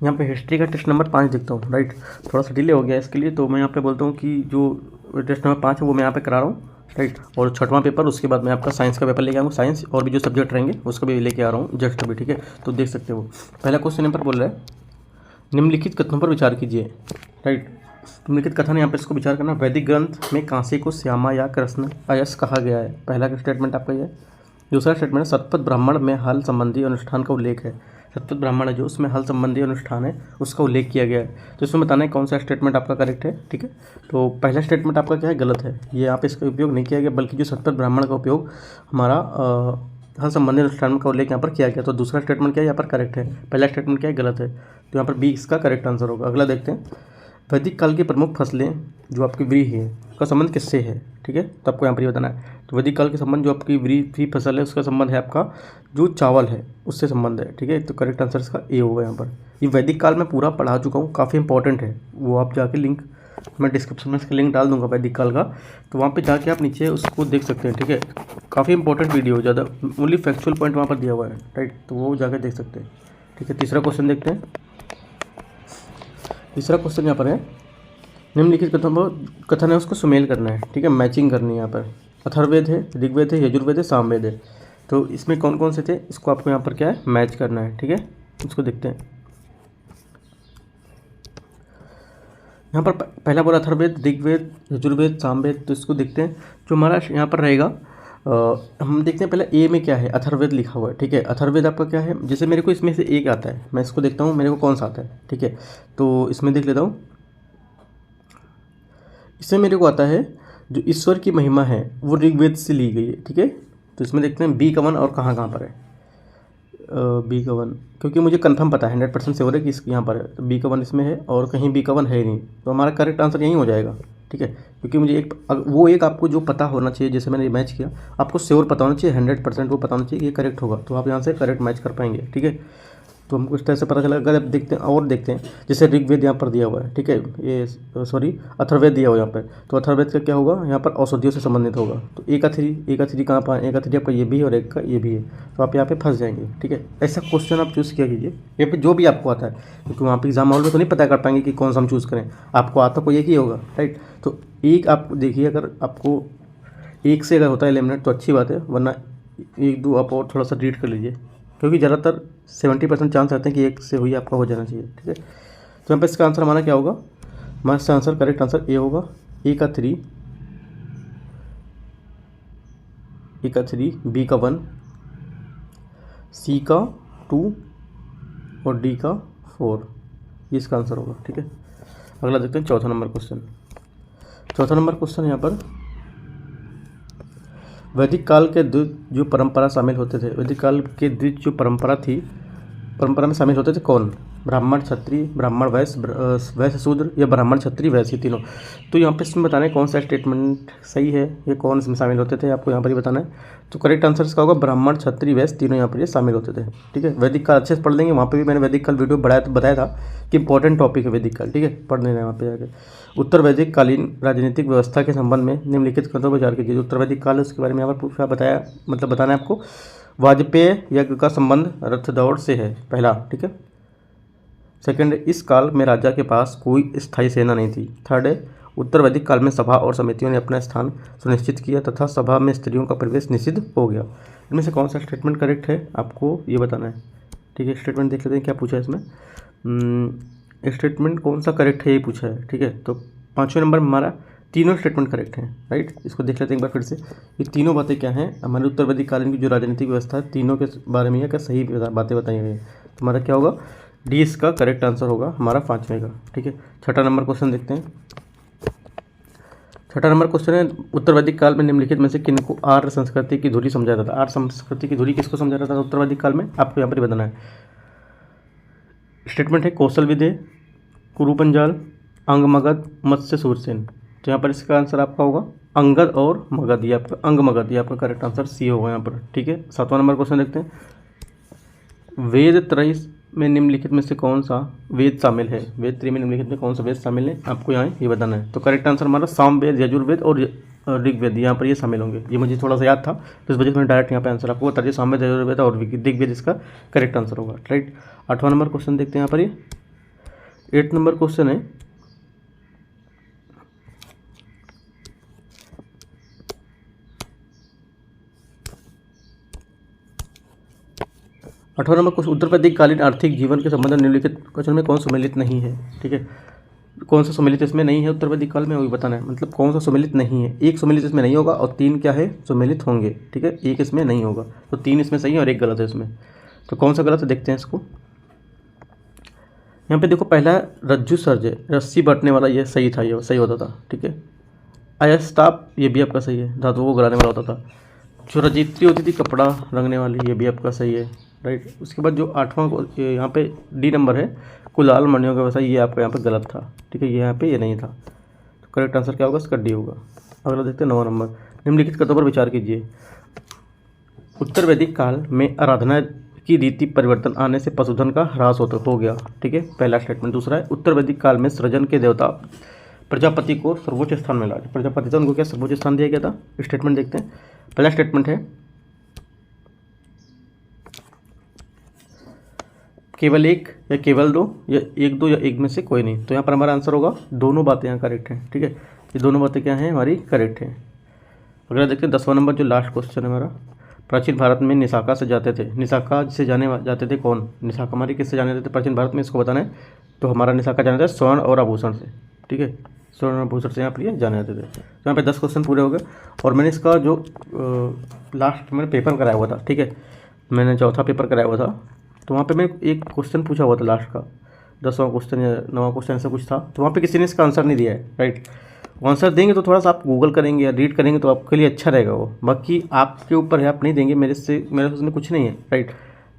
यहाँ पे हिस्ट्री का टेस्ट नंबर 5 देखता हूँ, राइट। थोड़ा सा डिले हो गया इसके लिए, तो मैं यहाँ पे बोलता हूँ कि जो टेस्ट नंबर 5 है वो मैं यहाँ पे करा रहा हूँ, राइट। और 6वां पेपर, उसके बाद मैं आपका साइंस का पेपर लेके आऊँगा, साइंस और भी जो सब्जेक्ट रहेंगे उसका भी लेके आ रहा हूँ जस्ट अभी, ठीक है। तो देख सकते हो पहला क्वेश्चन यहाँ पर बोल रहा है निम्नलिखित कथनों पर विचार कीजिए, राइट। निम्नलिखित कथन यहाँ पे इसको विचार करना। वैदिक ग्रंथ में कांसे को श्यामा या कृष्ण अयस कहा गया है, पहला स्टेटमेंट आपका ये है। दूसरा स्टेटमेंट है शतपथ ब्राह्मण में हल संबंधी अनुष्ठान का उल्लेख है। शतपथ ब्राह्मण है जो, उसमें हल संबंधी अनुष्ठान है उसका उल्लेख किया गया है। तो इसमें बताना है कौन सा स्टेटमेंट आपका करेक्ट है, ठीक है। तो पहला स्टेटमेंट आपका क्या है, गलत है, ये यहाँ पे इसका उपयोग नहीं किया गया, बल्कि जो शतपथ ब्राह्मण का उपयोग हमारा हल संबंधी अनुष्ठान का उल्लेख यहाँ पर किया गया। तो दूसरा स्टेटमेंट क्या है यहाँ पर करेक्ट है, पहला स्टेटमेंट क्या है, गलत है। तो यहाँ पर बी इसका करेक्ट आंसर होगा। अगला देखते हैं, वैदिक काल की प्रमुख फसलें जो आपकी व्रीहि है उसका संबंध किससे है, ठीक है। तो आपको यहाँ पर ये बताना है। तो वैदिक काल के संबंध जो आपकी व्रीहि फसल है उसका संबंध है आपका जो चावल है उससे संबंध है, ठीक है। तो करेक्ट आंसर इसका ए होगा यहाँ पर। ये वैदिक काल में पूरा पढ़ा चुका हूँ, काफ़ी इंपॉर्टेंट है, वो आप जाके लिंक मैं डिस्क्रिप्शन में इसका लिंक डाल दूंगा वैदिक काल का, तो वहाँ पे जाके आप नीचे उसको देख सकते हैं, ठीक है। काफ़ी इंपॉर्टेंट वीडियो, ज़्यादा ओनली फैक्चुअल पॉइंट वहाँ पर दिया हुआ है, राइट। तो वो जाके देख सकते हैं, ठीक है। तीसरा क्वेश्चन देखते हैं। तीसरा क्वेश्चन यहाँ पर है निम्नलिखित कथन है उसको सुमेल करना है, ठीक है, मैचिंग करनी है। यहाँ पर अथर्ववेद है, ऋग्वेद है, यजुर्वेद है, सामवेद है। तो इसमें कौन कौन से थे इसको आपको यहाँ पर क्या है मैच करना है, ठीक है। इसको देखते हैं। यहाँ पर पहला बोला अथर्ववेद, ऋग्वेद, यजुर्वेद, सामवेद। तो इसको देखते हैं जो हमारा यहाँ पर रहेगा। हम देखते हैं पहले ए में क्या है, अथर्ववेद लिखा हुआ है, ठीक है। अथर्ववेद आपका क्या है, जैसे मेरे को इसमें से एक आता है, मैं इसको देखता हूँ मेरे को कौन सा आता है, ठीक है। तो इसमें देख लेता हूँ, इसमें मेरे को आता है जो ईश्वर की महिमा है वो ऋग्वेद से ली गई है, ठीक है। तो इसमें देखते हैं बी का वन और कहाँ कहाँ पर है। बी का वन, क्योंकि मुझे कंफर्म पता है 100% श्योर है कि इस यहाँ पर है, तो बी का वन इसमें है और कहीं बी का वन है ही नहीं। तो हमारा करेक्ट आंसर यही हो जाएगा, ठीक है। क्योंकि मुझे एक आपको जो पता होना चाहिए, जैसे मैंने मैच किया, आपको श्योर पता होना चाहिए, 100% वो पता होना चाहिए ये करेक्ट होगा, तो आप यहाँ से करेक्ट मैच कर पाएंगे, ठीक है। तो हमको इस तरह से पता चला। अगर आप देखते हैं और देखते हैं, जैसे ऋग्वेद यहाँ पर दिया हुआ है, ठीक है, ये सॉरी अथर्ववेद दिया हुआ है यहाँ पर। तो अथर्ववेद का क्या होगा, यहाँ पर औषधियों से संबंधित होगा। तो ए का थ्री कहाँ पर, ए का थ्री आपका ये भी है और एक का ये भी है, तो आप यहाँ पे फंस जाएंगे, ठीक है। ऐसा क्वेश्चन आप चूज़ किया कीजिए यहाँ पे जो भी आपको आता है, क्योंकि वहाँ पे एग्जाम माहौल में तो नहीं पता कर पाएंगे कि कौन सा हम चूज़ करें, आपको आता कोई एक ही होगा, राइट। तो एक आप देखिए, अगर आपको एक से अगर होता है एलिमिनेट तो अच्छी बात है, वरना एक दो आप और थोड़ा सा रीड कर लीजिए, क्योंकि ज़्यादातर 70% चांस रहते हैं कि एक से हुई आपका हो जाना चाहिए, ठीक है। तो यहाँ पर इसका आंसर हमारा क्या होगा, हमारा इसका आंसर करेक्ट आंसर ए होगा। ए का 3, ए का 3, बी का 1, सी का 2 और डी का 4, ये इसका आंसर होगा, ठीक है। अगला देखते हैं चौथा नंबर क्वेश्चन। चौथा नंबर क्वेश्चन यहाँ पर वैदिक काल के द्विज जो परंपरा शामिल होते थे, वैदिक काल के द्विज जो परंपरा थी, परंपरा में शामिल होते थे कौन, ब्राह्मण, क्षत्रिय, ब्राह्मण, वैश्य शूद्र या ब्राह्मण, क्षत्रिय, वैश्य, तीनों। तो यहाँ पे इसमें बताना है कौन सा स्टेटमेंट सही है, ये कौन इसमें शामिल होते थे, आपको यहाँ पर ही बताना है। तो करेक्ट आंसर इसका होगा ब्राह्मण, क्षत्रिय, वैश्य, तीनों यहाँ पर ये शामिल होते थे, ठीक है। वैदिक काल अच्छे से पढ़ लेंगे, वहाँ पर भी मैंने वैदिक काल वीडियो बताया था कि इंपॉर्टेंट टॉपिक है वैदिक काल, ठीक है, पढ़ लेना है वहाँ पर जाकर। उत्तर वैदिक कालीन राजनीतिक व्यवस्था के संबंध में निम्नलिखित कथनों पर विचार कीजिए। उत्तर वैदिक काल है उसके बारे में यहाँ पर पूछा, बताया, मतलब बताना है आपको। वाजपेय यज्ञ का संबंध रथ दौड़ से है, पहला, ठीक है। सेकंड, इस काल में राजा के पास कोई स्थायी सेना नहीं थी। थर्ड है, उत्तर वैदिक काल में सभा और समितियों ने अपना स्थान सुनिश्चित किया तथा सभा में स्त्रियों का प्रवेश निषिद्ध हो गया। इनमें से कौन सा स्टेटमेंट करेक्ट है आपको ये बताना है, ठीक है। स्टेटमेंट देख लेते हैं क्या पूछा है इसमें, स्टेटमेंट कौन सा करेक्ट है ये पूछा है, ठीक है। तो 5वें नंबर में हमारा तीनों स्टेटमेंट करेक्ट हैं, राइट। इसको देख लेते हैं एक बार फिर से, ये तीनों बातें क्या हैं, हमारे उत्तर वैदिक कालीन की जो राजनीतिक व्यवस्था है तीनों के बारे में क्या सही बातें बताई गई हैं। तो हमारा क्या होगा, डी इसका करेक्ट आंसर होगा हमारा 5वें का, ठीक है। छठा नंबर क्वेश्चन देखते हैं। छठा नंबर क्वेश्चन है उत्तर वैदिक काल में निम्नलिखित में से किनको आर्य संस्कृति की धुरी समझा जाता था। आर्य संस्कृति की धुरी किसको समझा जाता था उत्तर वैदिक काल में, आपको यहाँ पर बताना है। स्टेटमेंट है कौशल विदे, कुरुपंजाल, अंग मगध, मत्स्य सूरसेन। तो यहाँ पर इसका आंसर आपका होगा अंगद और मगध, ये आपका अंग मगध, ये आपका करेक्ट आंसर सी होगा यहाँ पर, ठीक है। 7वां नंबर क्वेश्चन देखते हैं। वेद त्रय में निम्नलिखित में से कौन सा वेद शामिल है, वेद त्रय में निम्नलिखित में कौन सा वेद शामिल है, आपको यहाँ ये बताना है। तो करेक्ट आंसर हमारा सामवेद, यजुर्वेद और ऋग्वेद, यहाँ पर ये शामिल होंगे। ये मुझे थोड़ा सा याद था तो इस वजह से मैंने डायरेक्ट यहाँ पे आंसर आपको बता दिया, सामवेद, यजुर्वेद और ऋग्वेद इसका करेक्ट आंसर होगा, राइट। 8वां नंबर क्वेश्चन देखते हैं यहाँ पर। ये 8 नंबर क्वेश्चन है, अठारह नंबर क्वेश्चन, उत्तर प्रदेश कालीन आर्थिक जीवन के संबंध में निम्नलिखित क्वेश्चन में कौन सम्मिलित नहीं है, ठीक है। कौन सा सम्मिलित इसमें नहीं है उत्तर वैदिक काल में, वही बताना है, मतलब कौन सा सम्मिलित नहीं है। एक सम्मिलित इसमें नहीं होगा और 3 क्या है, सम्मिलित होंगे, ठीक है। एक इसमें नहीं होगा, तो 3 इसमें सही है और एक गलत है इसमें। तो कौन सा गलत है देखते हैं इसको। यहाँ पे देखो, पहला रज्जु सर्ज है, रस्सी बटने वाला, ये सही था, ये सही होता था, ठीक है। अयस्ताप, ये भी आपका सही है, धातुओं को गलाने वाला होता था। जो रजित्री होती थी कपड़ा रंगने वाली, ये भी आपका सही है, राइट। उसके बाद जो 8वां यहाँ पे डी नंबर है, कुलाल मणियों का व्यवसाय, ये आपका यहाँ पे गलत था, ठीक है। ये यहाँ पे ये नहीं था, तो करेक्ट आंसर क्या होगा इसका, डी होगा। अगला देखते हैं 9वां नंबर, निम्नलिखित कथनों पर विचार कीजिए। उत्तर वैदिक काल में आराधना की रीति परिवर्तन आने से पशुधन का ह्रास हो गया, ठीक है, पहला स्टेटमेंट। दूसरा है, उत्तर वैदिक काल में सृजन के देवता प्रजापति को सर्वोच्च स्थान मिला, प्रजापति था, उनको क्या सर्वोच्च स्थान दिया गया था। स्टेटमेंट देखते हैं। पहला स्टेटमेंट है, केवल एक या केवल दो या एक दो या एक में से कोई नहीं, तो यहाँ पर हमारा आंसर होगा दोनों बातें यहाँ करेक्ट हैं, ठीक है। ये दोनों बातें क्या हैं, हमारी करेक्ट हैं। अगला देखते हैं 10वां नंबर, जो लास्ट क्वेश्चन है हमारा। प्राचीन भारत में निसाका से जाते थे, निसाका से जाने जाते थे कौन, निसाका हमारी किससे जाने जाते थे प्राचीन भारत में, इसको बताना है। तो हमारा निसाका जाने जाते स्वर्ण और आभूषण से, ठीक है, स्वर्ण और आभूषण से यहाँ पर ये जाने जाते थे। तो यहाँ पे 10 क्वेश्चन पूरे हो गए। और मैंने इसका जो लास्ट मैंने पेपर कराया हुआ था, ठीक है, मैंने चौथा पेपर कराया हुआ था, तो वहाँ पे मैं एक क्वेश्चन पूछा हुआ था लास्ट का, 10वां क्वेश्चन या 9वां क्वेश्चन ऐसा कुछ था, तो वहाँ पे किसी ने इसका आंसर नहीं दिया है, राइट। आंसर देंगे तो थोड़ा सा आप गूगल करेंगे या रीड करेंगे तो आपके लिए अच्छा रहेगा वो, बाकी आपके ऊपर है, आप नहीं देंगे, मेरे से उसमें कुछ नहीं है, राइट।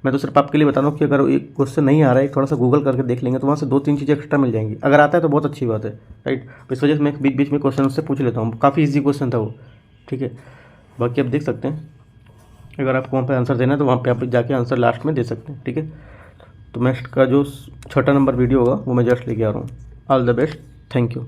मैं तो सिर्फ आपके लिए बता रहा हूँ कि अगर एक क्वेश्चन नहीं आ रहा है, थोड़ा सा गूगल करके देख लेंगे तो वहाँ से 2-3 चीज़ें एक्स्ट्रा मिल जाएंगी। अगर आता है तो बहुत अच्छी बात है, राइट। इस वजह से मैं बीच बीच में क्वेश्चन उससे पूछ लेता हूँ, काफ़ी ईजी क्वेश्चन था वो, ठीक है। बाकी आप देख सकते हैं, अगर आपको वहाँ पर आंसर देना है तो वहाँ पर आप जाके आंसर लास्ट में दे सकते हैं, ठीक है। तो नेक्स्ट का जो 6वां नंबर वीडियो होगा वो मैं जस्ट लेके आ रहा हूँ। All the best, thank you.